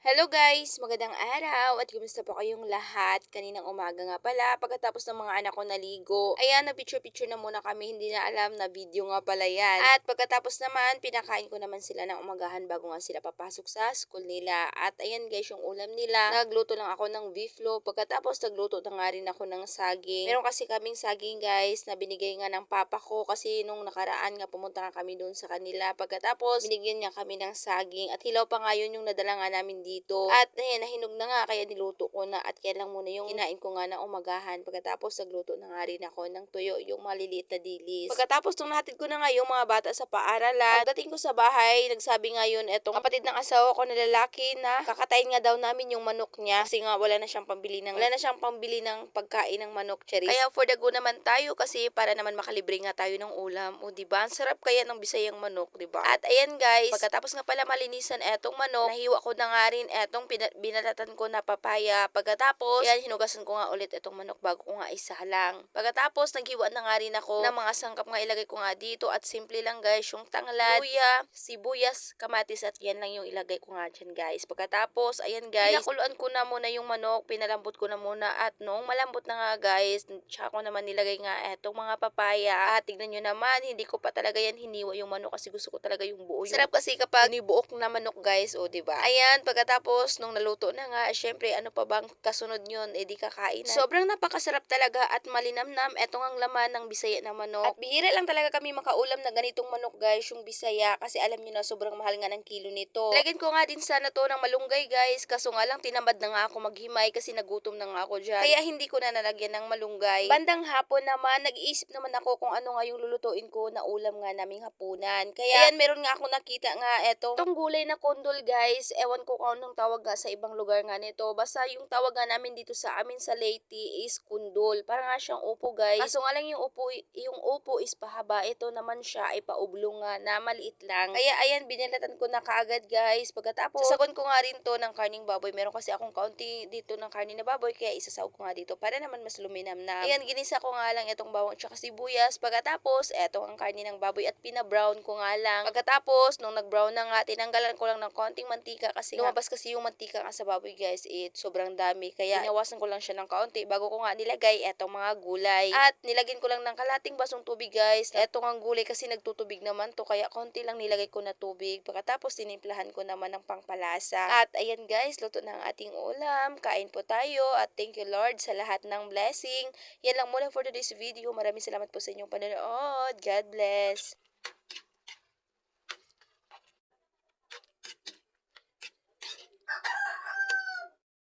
Hello guys! Magandang araw at kumusta po kayong lahat? Kaninang umaga nga pala, pagkatapos ng mga anak ko naligo, ayan, na picture-picture na muna kami, hindi na alam na video nga pala yan. At pagkatapos naman, pinakain ko naman sila ng umagahan bago nga sila papasok sa school nila. At ayan guys, yung ulam nila, nagluto lang ako ng beef loaf, pagkatapos nagluto na nga rin ako ng saging. Meron kasi kaming saging guys, na binigay nga ng papa ko kasi nung nakaraan nga pumunta nga kami doon sa kanila. Pagkatapos, binigyan niya kami ng saging at hilaw pa nga yun yung nadala nga namin dito. At ayan, nahinog na nga kaya niluto ko na at kaya lang muna yung kinain ko nga na umagahan. Pagkatapos nagluto na nga rin ako ng tuyo, yung maliliit na dilis. Pagkatapos nung nahatid ko na nga yung mga bata sa paaralan, pagdating ko sa bahay, nagsabi nga yun etong kapatid ng asawa ko na lalaki na kakatayin nga daw namin yung manok niya kasi nga wala na siyang pambili ng pagkain ng manok, Charis. Kaya for the go naman tayo kasi para naman makalibre nga tayo ng ulam. O diba? Ang sarap kaya ng bisayang manok, diba? At ayan guys, pagkatapos nga pala malinisan etong manok, nahiwa ko na nga rin etong binalatan ko na papaya. Pagkatapos, yan, hinugasan ko nga ulit etong manok bago ko nga isalang. Pagkatapos, naghiwa na nga rin ako ng mga sangkap nga ilagay ko nga dito at simple lang guys, yung tanglad, luya, sibuyas, kamatis at yan lang yung ilagay ko nga dyan guys. Pagkatapos, ayan guys, pinakuluan ko na muna yung manok, pinalambot ko na muna at noong malambot na nga guys, tsaka ko naman nilagay nga etong mga papaya. At tignan nyo naman, hindi ko pa talaga yan hiniwa yung manok kasi gusto ko talaga yung buo. Sarap kasi kapag nibuok na manok guys, o diba? Ayan, pagkatapos nung naluto na nga, syempre ano pa bang kasunod yun, edi kakain na. Sobrang napakasarap talaga at malinamnam etong ang laman ng bisaya na manok. At bihira lang talaga kami makaulam na ganitong manok guys, yung bisaya, kasi alam niyo na sobrang mahal nga ng kilo nito. Lagyan ko nga din sana to ng malunggay guys, kaso nga lang tinamad na nga ako maghimay kasi nagutom na nga ako dyan. Kaya hindi ko na nalagyan ng malunggay. Bandang hapon naman, nag-iisip naman ako kung ano nga yung lulutuin ko na ulam nga naming hapunan. Kaya ayan, meron nga ako nakita nga etong gulay na kondol guys. Ewan ko kung anong tawag nga sa ibang lugar nga nito. Basta yung tawag nga namin dito sa amin sa Leyte is kundol. Para nga siyang upo guys. Kaso nga lang yung upo is pahaba. Ito naman siya ay paublong nga na maliit lang. Kaya ayan, binalatan ko na kaagad guys. Pagkatapos, sasagon ko nga rin to ng karning baboy. Meron kasi akong kaunti dito ng karning na baboy. Kaya isasawag ko nga dito para naman mas luminamnam. Ayan, ginisa ko nga lang itong bawang tsaka sibuyas. Pagkatapos, eto ang karni ng baboy at pinabrown ko nga lang. Pagkatapos, nung nag-brown na nga, tinanggalan ko lang ng konting mantika kasi lumabas kasi yung mantika nga sa baboy guys. Sobrang dami. Kaya inawasan ko lang siya ng kaunti bago ko nga nilagay etong mga gulay. At nilagyan ko lang ng kalating basong tubig guys. Etong ang gulay kasi nagtutubig naman to kaya konti lang nilagay ko na tubig. Pagkatapos, tinimplahan ko naman ng pangpalasa. At ayan guys, luto na ang ating ulam. Kain po tayo at thank you Lord sa lahat ng blessing. Yan lang muna for today's video. Maraming salamat po sa inyong panonood. God bless.